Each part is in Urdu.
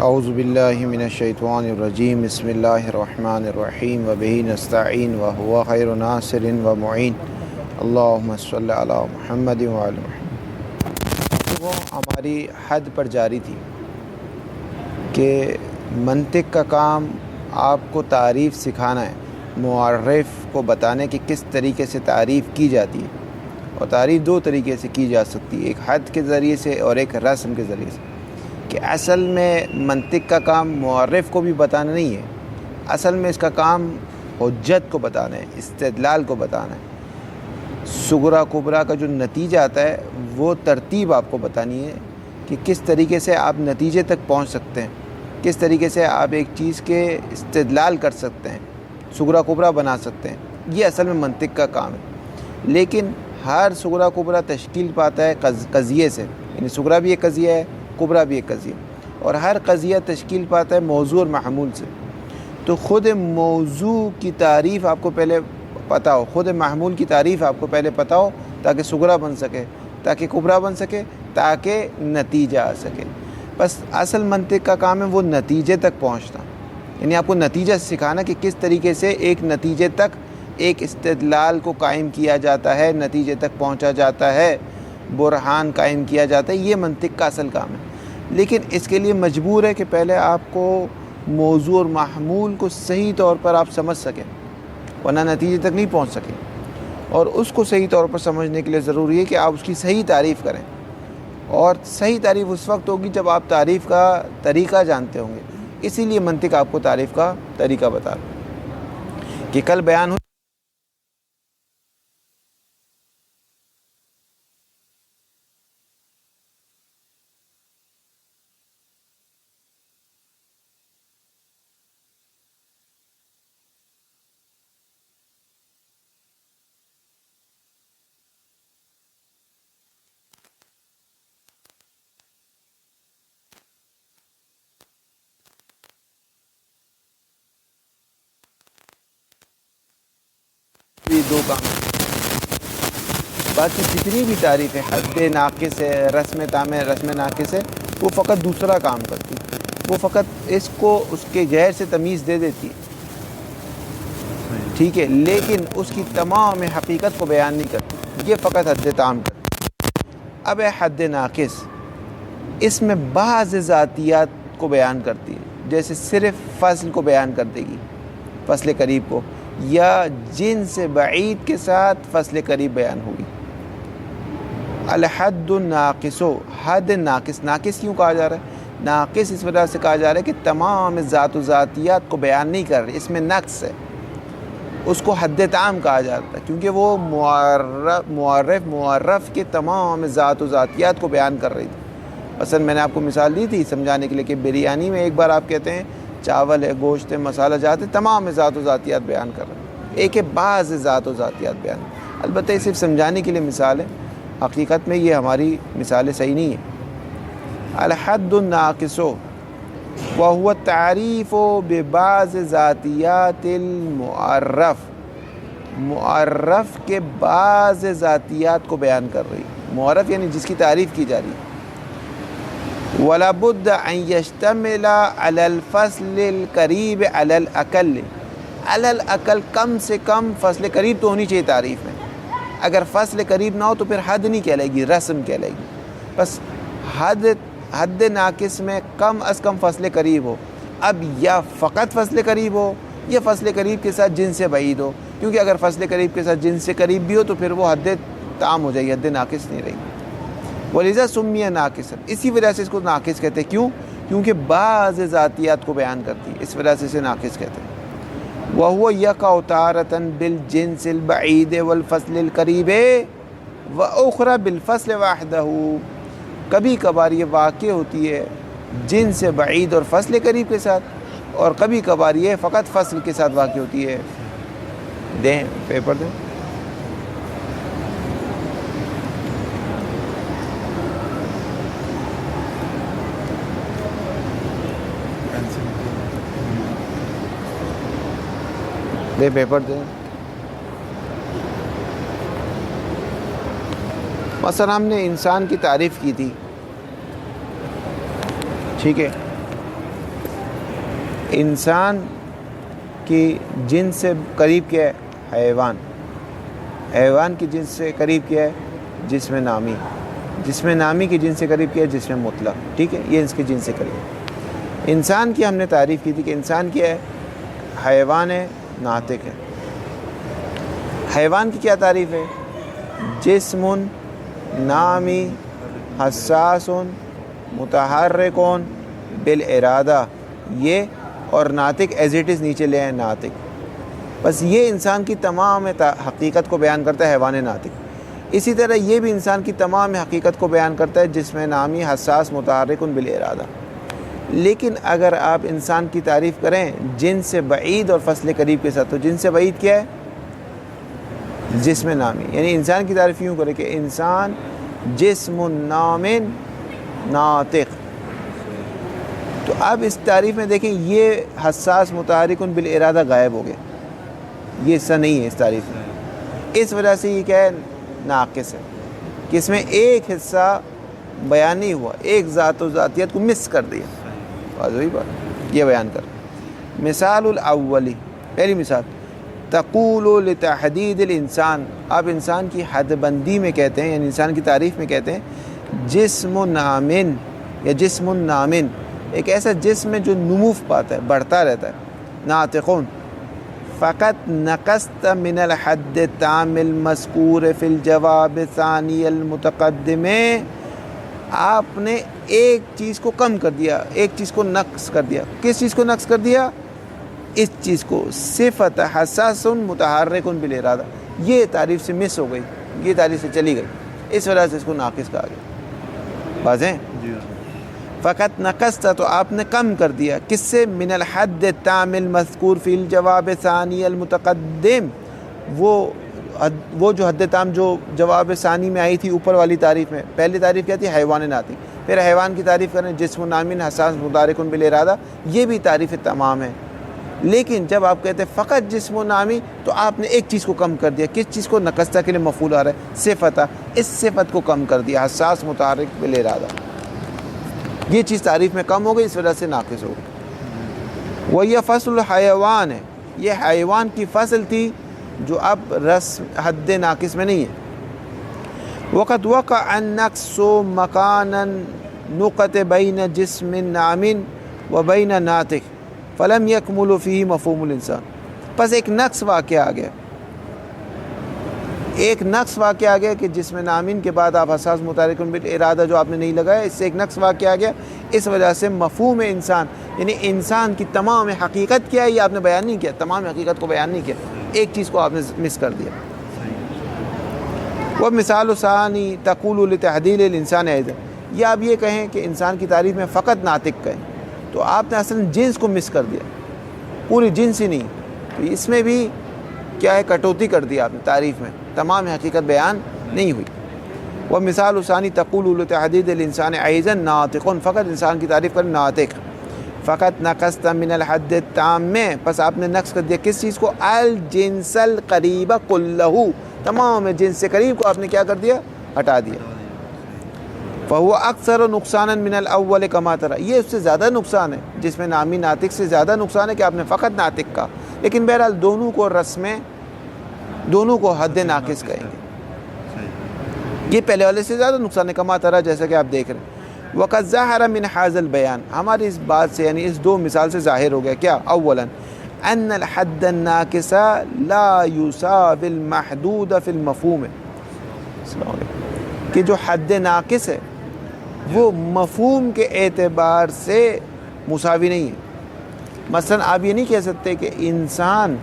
اعوذ باللہ من الشیطان الرجیم بسم اللہ الرحمن الرحیم وبہ نستعین وہو خیر ناصر ومعین اللہم صلی علی محمد وعلی محمد۔ وہ ہماری حد پر جاری تھی کہ منطق کا کام آپ کو تعریف سکھانا ہے، معرف کو بتانے کہ کس طریقے سے تعریف کی جاتی ہے، اور تعریف دو طریقے سے کی جا سکتی ہے، ایک حد کے ذریعے سے اور ایک رسم کے ذریعے سے۔ کہ اصل میں منطق کا کام معرف کو بھی بتانا نہیں ہے، اصل میں اس کا کام حجت کو بتانا ہے، استدلال کو بتانا ہے۔ صغریٰ کبریٰ کا جو نتیجہ آتا ہے وہ ترتیب آپ کو بتانی ہے کہ کس طریقے سے آپ نتیجے تک پہنچ سکتے ہیں، کس طریقے سے آپ ایک چیز کے استدلال کر سکتے ہیں، صغریٰ کبریٰ بنا سکتے ہیں۔ یہ اصل میں منطق کا کام ہے، لیکن ہر صغریٰ کبریٰ تشکیل پاتا ہے قضیے سے، یعنی صغریٰ بھی ایک قضیہ ہے، کبریٰ بھی ایک قضیہ، اور ہر قضیہ تشکیل پاتا ہے موضوع اور محمول سے۔ تو خود موضوع کی تعریف آپ کو پہلے پتہ ہو، خود محمول کی تعریف آپ کو پہلے پتہ ہو، تاکہ صغریٰ بن سکے، تاکہ کبریٰ بن سکے، تاکہ نتیجہ آ سکے۔ بس اصل منطق کا کام ہے وہ نتیجے تک پہنچنا، یعنی آپ کو نتیجہ سکھانا کہ کس طریقے سے ایک نتیجے تک ایک استدلال کو قائم کیا جاتا ہے، نتیجے تک پہنچا جاتا ہے، برہان قائم کیا جاتا ہے۔ یہ منطق کا اصل کام ہے، لیکن اس کے لیے مجبور ہے کہ پہلے آپ کو موضوع اور محمول کو صحیح طور پر آپ سمجھ سکیں، ورنہ نتیجے تک نہیں پہنچ سکیں۔ اور اس کو صحیح طور پر سمجھنے کے لیے ضروری ہے کہ آپ اس کی صحیح تعریف کریں، اور صحیح تعریف اس وقت ہوگی جب آپ تعریف کا طریقہ جانتے ہوں گے۔ اسی لیے منطق آپ کو تعریف کا طریقہ بتا رہا ہے کہ کل بیان ہو دو کام ہیں، باقی جتنی بھی تعریف ہے، حد ناقص ہے، رسم تام ہے، رسم ناقص ہے، وہ فقط دوسرا کام کرتی ہے، وہ فقط اس کو اس کے غیر سے تمیز دے دیتی ہے، ٹھیک ہے، لیکن اس کی تمام حقیقت کو بیان نہیں کرتی، یہ فقط حد تام کرتی۔ اب ہے حد ناقص، اس میں بعض ذاتیات کو بیان کرتی ہے، جیسے صرف فصل کو بیان کر دے گی، فصل قریب کو، یا جنس بعید کے ساتھ فصل قریب بیان ہوگی۔ الحد الناقص، حد ناقص، ناقص کیوں کہا جا رہا ہے؟ ناقص اس وجہ سے کہا جا رہا ہے کہ تمام ذات و ذاتیات کو بیان نہیں کر رہی، اس میں نقص ہے، اس کو حد تام کہا جاتا ہے، کیونکہ وہ معرف کے تمام ذات و ذاتیات کو بیان کر رہی تھی۔ مثلا میں نے آپ کو مثال دی تھی سمجھانے کے لیے کہ بریانی میں ایک بار آپ کہتے ہیں چاول ہے، گوشت ہے، مسالہ جات ہے، تمام ذات و ذاتیات بیان کر رہے ہیں، ایک ہے بعض ذات و ذاتیات بیان، البتہ یہ صرف سمجھانے کے لیے مثال ہے، حقیقت میں یہ ہماری مثالیں صحیح نہیں ہیں۔ الحد الناقص وهو التعریف ببعض ذاتیات المعرف، معرف کے بعض ذاتیات کو بیان کر رہی، معرف یعنی جس کی تعریف کی جا رہی ہے۔ وَلَا بُدَّ أَن يَشْتَمِلَ عَلَى الْفَصْلِ الْقَرِيبِ عَلَى الْأَقَلِّ، عَلَى الْأَقَلِّ کم سے کم فصل قریب تو ہونی چاہیے تعریف میں، اگر فصل قریب نہ ہو تو پھر حد نہیں کہلائے گی، رسم کہلائے گی۔ بس حد ناقص میں کم از کم فصل قریب ہو، اب یا فقط فصل قریب ہو یا فصل قریب کے ساتھ جنس بعید ہو، کیونکہ اگر فصل قریب کے ساتھ جنس قریب بھی ہو تو پھر وہ حد تام ہو جائے گی، حد ناقص نہیں رہے گی۔ وَلِذَا سُمِّيَ نَاقِصًا، اسی وجہ سے اس کو ناقص کہتے ہیں، کیوں؟ کیونکہ بعض ذاتیات کو بیان کرتی ہے، اس وجہ سے اسے ناقص کہتے ہیں۔ وَهُوَ يَقَعُ تَارَةً بِالْجِنْسِ الْبَعِيدِ وَالْفَصْلِ الْقَرِيبِ وَأُخْرَى بِالْفَصْلِ وَحْدَهُ، کبھی کبھار یہ واقع ہوتی ہے جنس بعید اور فصل قریب کے ساتھ، اور کبھی کبھار یہ فقط فصل کے ساتھ واقع ہوتی ہے۔ دیں پیپر دیں۔ دے پیپر دیں۔ مثلا ہم نے انسان کی تعریف کی تھی، ٹھیک ہے، انسان کی جنس سے قریب کیا ہے؟ حیوان. حیوان کی جنس سے قریب کیا ہے؟ جسم نامی. جسم نامی کی جنس سے قریب کیا ہے؟ جسم مطلق. ٹھیک ہے، یہ اس کی جنس سے قریب. انسان کی ہم نے تعریف کی تھی کہ انسان کیا ہے؟ حیوان ہے، ناطق ہے. حیوان کی کیا تعریف ہے؟ جسم نامی حساس متحرک بالارادہ، یہ اور ناطق ایز اٹ از نیچے لے آئے ناطق. بس یہ انسان کی تمام حقیقت کو بیان کرتا ہے حیوان ناطق. اسی طرح یہ بھی انسان کی تمام حقیقت کو بیان کرتا ہے جسم نامی حساس متحرک بالارادہ. لیکن اگر آپ انسان کی تعریف کریں جن سے بعید اور فصل قریب کے ساتھ، تو جن سے بعید کیا ہے؟ جسم نامی. یعنی انسان کی تعریف یوں کرے کہ انسان جسم نام ناطق. تو اب اس تعریف میں دیکھیں یہ حساس متحرک بالارادہ غائب ہو گیا، یہ حصہ نہیں ہے اس تعریف میں. اس وجہ سے یہ کیا ہے؟ ناقص ہے، کہ اس میں ایک حصہ بیان نہیں ہوا، ایک ذات و ذاتیت کو مس کر دیا. وہی بات یہ بیان کر. مثال الاولی، پہلی مثال، تقول لتحدید الانسان. آپ انسان کی حد بندی میں کہتے ہیں، یعنی انسان کی تعریف میں کہتے ہیں جسم نامن یا جسم نامن، ایک ایسا جسم ہے جو نمو پاتا ہے، بڑھتا رہتا ہے. ناطقون فقط نقصت من الحد التام المذکور فی الجواب الثانی المتقدم. آپ نے ایک چیز کو کم کر دیا، ایک چیز کو نقص کر دیا. کس چیز کو نقص کر دیا؟ اس چیز کو. صفت حساس متحرک بالارادہ، یہ تعریف سے مس ہو گئی، یہ تعریف سے چلی گئی، اس وجہ سے اس کو ناقص کہا گیا. واضح؟ فقط نقصت، تو آپ نے کم کر دیا. کس سے؟ من الحد التام المذکور فی الجواب ثانی المتقدم، وہ جو حد تام جو جواب ثانی میں آئی تھی اوپر والی تعریف میں. پہلی تعریف کیا تھی؟ حیوان ناطق. پھر حیوان کی تعریف کریں جسم نامن حساس متحرک بالارادہ، یہ بھی تعریف تمام ہے. لیکن جب آپ کہتے ہیں فقط جسم و نامی، تو آپ نے ایک چیز کو کم کر دیا. کس چیز کو؟ نقصتہ کے لیے مفعول آ رہا ہے، صفت. اس صفت کو کم کر دیا، حساس متحرک بالارادہ. یہ چیز تعریف میں کم ہو گئی، اس وجہ سے ناقص ہو گئی. وہ یہ فصل حیوان ہے، یہ حیوان کی فصل تھی جو اب رسم حد ناقص میں نہیں ہے. وقت وقع النقص مکانا نقط بین جسم نامن و بین ناطق فلم یکمل فیہ مفہوم الانسان. پس ایک نقص واقع آ گیا، ایک نقص واقع آ گیا کہ جسم نامن کے بعد آپ حساس متحرک بالارادہ جو آپ نے نہیں لگایا، اس سے ایک نقص واقع آ گیا. اس وجہ سے مفہوم انسان، یعنی انسان کی تمام حقیقت کیا ہے یہ آپ نے بیان نہیں کیا، تمام حقیقت کو بیان نہیں کیا، ایک چیز کو آپ نے مس کر دیا. وہ مثال ثانی تقول لتحدید الانسان ایضا، یہ آپ یہ کہیں کہ انسان کی تعریف میں فقط ناطق کہیں، تو آپ نے اصلا جنس کو مس کر دیا، پوری جنس ہی نہیں. تو اس میں بھی کیا ہے؟ کٹوتی کر دی آپ نے تعریف میں، تمام حقیقت بیان نہیں ہوئی. وہ مثال ثانی تقول لتحدید الانسان ایضا ناطق، فقط انسان کی تعریف کر ناطق. فقط نقصت من الحد التام میں، پس آپ نے نقص کر دیا کس چیز کو؟ الجنس القریب کلہ، تمام جنس سے قریب کو آپ نے کیا کر دیا؟ ہٹا دیا. فہو اکثر نقصانا من الاول کما ترى، یہ اس سے زیادہ نقصان ہے، جس میں نامی ناطق سے زیادہ نقصان ہے کہ آپ نے فقط ناطق کہا. لیکن بہرحال دونوں کو رسمیں، دونوں کو حد ناقص کہیں گے. یہ پہلے والے سے زیادہ نقصان ہے کما ترى، جیسا کہ آپ دیکھ رہے ہیں. وقد ظاہر من هذا البیان، ہماری اس بات سے یعنی اس دو مثال سے ظاہر ہو گیا کیا؟ اولا ان الحد الناقص لا يساوي المحدود في المفہوم، السلام علیکم، کہ جو حد ناقص ہے وہ مفہوم کے اعتبار سے مساوی نہیں ہے. مثلا آپ یہ نہیں کہہ سکتے کہ انسان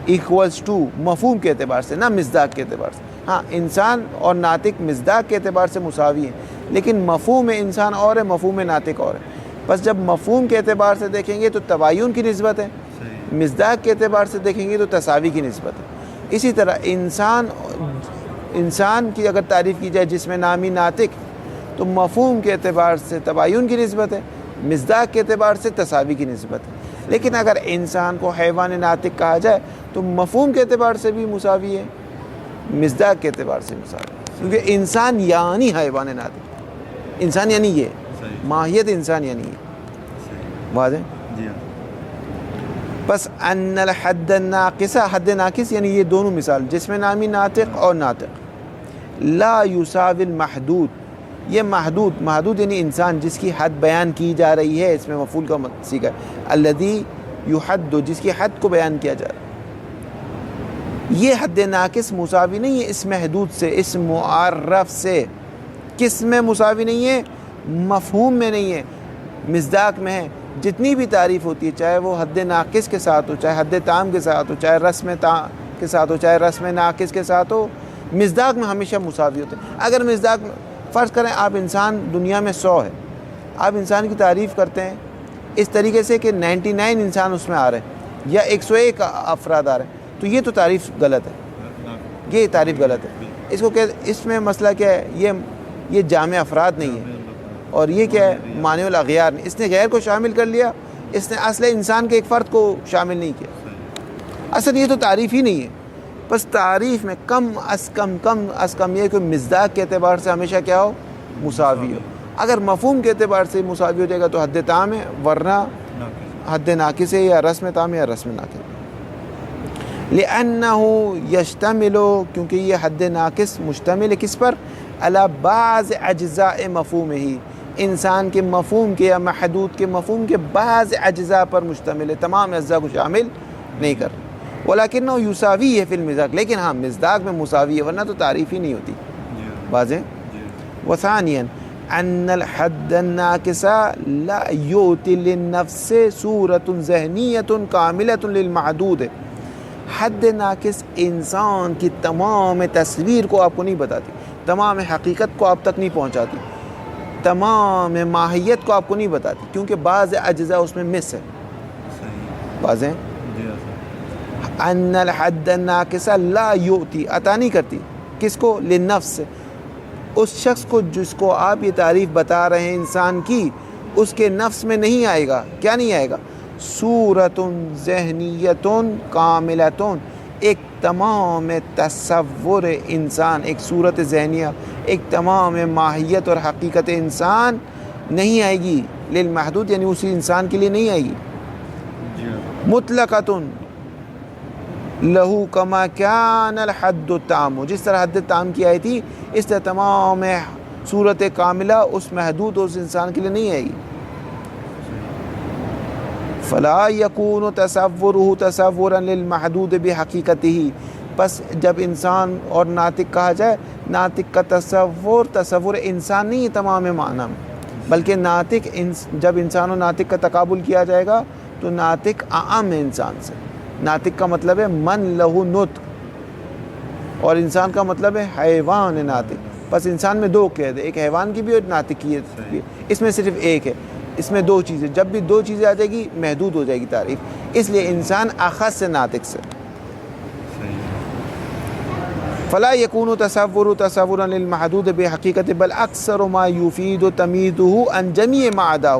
ایکولز ٹو مفہوم کے اعتبار سے، نہ مصداق کے اعتبار سے. ہاں انسان اور ناطق مصداق کے اعتبار سے مساوی ہیں، لیکن مفہوم انسان اور ہے، مفہوم ناطق اور ہے. بس جب مفہوم کے اعتبار سے دیکھیں گے تو تباین کی نسبت ہے، مصداق کے اعتبار سے دیکھیں گے تو تساوی کی نسبت ہے. اسی طرح انسان کی اگر تعریف کی جائے جس میں نامی ناطق، تو مفہوم کے اعتبار سے تباین کی نسبت ہے، مصداق کے اعتبار سے تساوی کی نسبت ہے. لیکن اگر انسان کو حیوان ناطق کہا جائے تو مفہوم کے اعتبار سے بھی مساوی ہے، مصداق کے اعتبار سے مساوی ہے. کیونکہ انسان یعنی حیوان ناطق، انسان یعنی یہ ماہیت انسان یعنی یہ. واضح؟ بس ان الحد الناقص، حد ناقص یعنی یہ دونوں مثال، جسم نامی ناطق اور ناطق، لا یساوی المحدود، یہ محدود یعنی انسان جس کی حد بیان کی جا رہی ہے، اس میں مفعول کا صیغہ الذی یحد، جس کی حد کو بیان کیا جا رہا ہے، یہ حد ناقص مساوی نہیں ہے اس محدود سے، اس معرف سے۔ کس میں مساوی نہیں ہے؟ مفہوم میں نہیں ہے، مصداق میں ہے۔ جتنی بھی تعریف ہوتی ہے، چاہے وہ حد ناقص کے ساتھ ہو، چاہے حد تام کے ساتھ ہو، چاہے رسم تام کے ساتھ ہو، چاہے رسم ناقص کے ساتھ ہو، مصداق میں ہمیشہ مساوی ہوتے ہیں۔ اگر مصداق فرض کریں آپ انسان دنیا میں 100 ہے، آپ انسان کی تعریف کرتے ہیں اس طریقے سے کہ 99 انسان اس میں آ رہے ہیں یا 101 افراد آ رہے ہیں، تو یہ تو تعریف غلط ہے، یہ تعریف غلط ہے۔ اس کو کہ اس میں مسئلہ کیا ہے، یہ جامع افراد نہیں ہے، اور یہ کیا ہے، مانع الاغیار نہیں، اس نے غیر کو شامل کر لیا، اس نے اصل انسان کے ایک فرد کو شامل نہیں کیا، اصل یہ تو تعریف ہی نہیں ہے۔ بس تعریف میں کم از کم یہ کہ مصداق کے اعتبار سے ہمیشہ کیا ہو، مساوی ہو۔ اگر مفہوم کے اعتبار سے مساوی ہو جائے گا تو حد تام ہے، ورنہ حد ناقص ہے، یا رسم تام ہے یا رسم ناقص۔ لأنه یشتمل، کیونکہ یہ حد ناقص مشتمل ہے کس پر، علی بعض اجزاء مفہوم ہی، انسان کے مفہوم کے یا محدود کے مفہوم کے بعض اجزاء پر مشتمل ہے، تمام اجزاء کو شامل نہیں کر، ولیکنہ یساوی ہے فی المصداق، لیکن ہاں مصداق میں مساوی ہے، ورنہ تو تعریف ہی نہیں ہوتی۔ واضح۔ وثانیا ان الحد الناقص لا یؤتی للنفس صورت ذہنیت کاملۃ للمحدود، حد ناقص انسان کی تمام تصویر کو آپ کو نہیں بتاتی، تمام حقیقت کو آپ تک نہیں پہنچاتی، تمام ماہیت کو آپ کو نہیں بتاتی، کیونکہ بعض اجزاء اس میں مس ہے۔ واضح۔ ان الحد الناقص لا یؤتی، عطا نہیں کرتی، کس کو، للنفس، اس شخص کو جس کو آپ یہ تعریف بتا رہے ہیں انسان کی، اس کے نفس میں نہیں آئے گا، کیا نہیں آئے گا، صورت ذہنیت کاملۃ، ایک تمام تصور انسان، ایک صورت ذہنیہ، ایک تمام ماہیت اور حقیقت انسان نہیں آئے گی، للمحدود یعنی اسی انسان کے لیے نہیں آئے گی، مطلقۃ لہو کما کان الحد التام، جس طرح حد تام کی آئی تھی اس طرح تمام صورت کاملہ اس محدود اس انسان کے لیے نہیں آئے گی۔ فلا یکون تصورہ تصورا للمحدود بحقیقتہ، پس جب انسان اور ناطق کہا جائے، ناطق کا تصور انسان نہیں ہے تمام معنی میں، بلکہ ناطق جب انسان و ناطق کا تقابل کیا جائے گا تو ناطق اعم ہے انسان سے۔ ناطق کا مطلب ہے من لہو نطق، اور انسان کا مطلب ہے حیوان ناطق، بس انسان میں دو قید ہے، ایک حیوان کی بھی اور ناطق کی بھی، اس میں صرف ایک ہے، اس میں دو چیزیں، جب بھی دو چیزیں آ جائے گی محدود ہو جائے گی تعریف، اس لیے انسان اخص سے ناطق سے۔ فلا یکون تصور تصورا للمحدود بحقیقت بل اکثر ما یفید تمییزہ عن جمیع ما عداہ،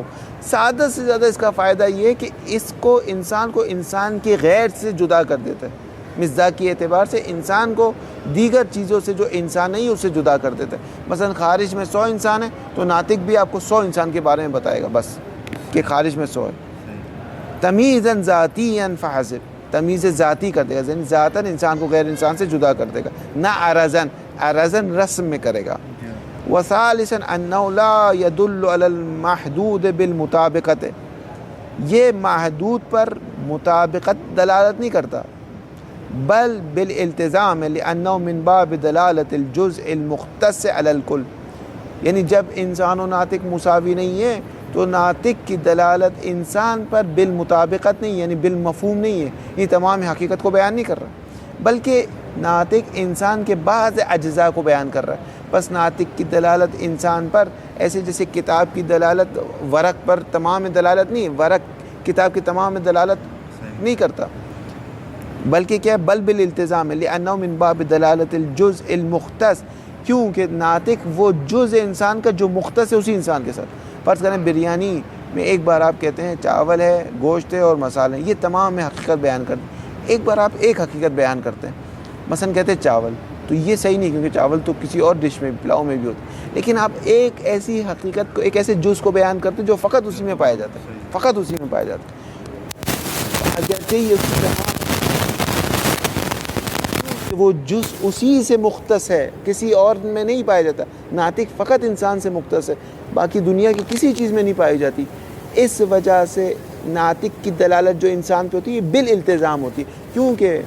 زیادہ سے زیادہ اس کا فائدہ یہ ہے کہ اس کو انسان کے غیر سے جدا کر دیتا ہے، مصداق کے اعتبار سے انسان کو دیگر چیزوں سے جو انسان نہیں اس سے جدا کر دیتا ہے۔ مثلا خارج میں 100 انسان ہیں تو ناطق بھی آپ کو 100 انسان کے بارے میں بتائے گا، بس کہ خارج میں 100 ہے۔ تمیزا ذاتیا فحسب، تمیز ذاتی کر دے گا، یعنی ذاتاً انسان کو غیر انسان سے جدا کر دے گا، نہ عرضاً رسم میں کرے گا۔ وثالثا انه لا يدل على المحدود بالمطابقت، یہ محدود پر مطابقت دلالت نہیں کرتا، بل بالالتزام، لانه من باب دلالت الجزء المختص على الكل، یعنی جب انسان و ناطق مساوی نہیں ہے تو ناطق کی دلالت انسان پر بالمطابقت نہیں، یعنی بالمفہوم نہیں ہے، یہ تمام حقیقت کو بیان نہیں کر رہا، بلکہ ناطق انسان کے بعض اجزاء کو بیان کر رہا ہے۔ بس ناطق کی دلالت انسان پر ایسے جیسے کتاب کی دلالت ورق پر تمام دلالت نہیں، ورق کتاب کی تمام دلالت نہیں کرتا، بلکہ کیا ہے، بل بالالتزام، لأنه من باب دلالت الجزء المختص، کیونکہ ناطق وہ جزء انسان کا جو مختص ہے اسی انسان کے ساتھ۔ فرض کریں بریانی میں ایک بار آپ کہتے ہیں چاول ہے، گوشت ہے اور مسالے ہیں، یہ تمام حقیقت بیان کرتے ہیں، ایک بار آپ ایک حقیقت بیان کرتے ہیں، مثلا کہتے ہیں چاول، تو یہ صحیح نہیں، کیونکہ چاول تو کسی اور ڈش میں پلاؤ میں بھی ہوتا ہے، لیکن آپ ایک ایسی حقیقت کو، ایک ایسے جز کو بیان کرتے ہیں جو فقط اسی میں پایا جاتا ہے، فقط اسی میں پایا جاتا ہے۔ جیسے ہی اس کی وہ جز اسی سے مختص ہے، کسی اور میں نہیں پایا جاتا. ناطق فقط انسان سے مختص ہے، باقی دنیا کی کسی چیز میں نہیں پائی جاتی. اس وجہ سے ناطق کی دلالت جو انسان پہ ہوتی ہے بالالتزام ہوتی ہے، کیونکہ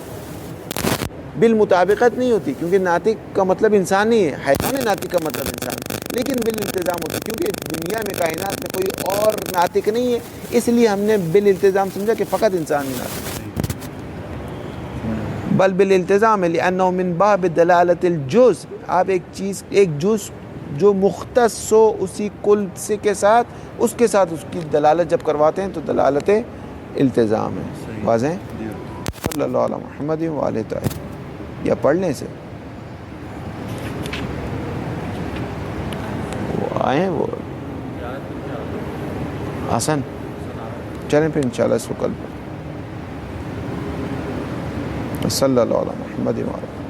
بالمطابقت نہیں ہوتی، کیونکہ ناطق کا مطلب انسان نہیں ہے، حیوان ناطق کا مطلب انسان ہے، لیکن بالالتزام ہوتی ہے کیونکہ دنیا میں کائنات میں کوئی اور ناطق نہیں ہے، اس لیے ہم نے بالالتزام سمجھا کہ فقط انسان ہی ناطق. بل بالالتزام لأنه من باب دلالت الجز. آپ ایک جز جو مختص ہو اسی کل سے کے ساتھ اس کی دلالت جب کرواتے ہیں تو دلالت التزام ہے. واضح؟ صلی اللہ علیہ محمد وآلہ طاہرین. یا پڑھنے سے وہ آئیں وہ حسن چلیں پھر انشاءاللہ اس کو کل صلی اللہ علیہ محمد وآلہ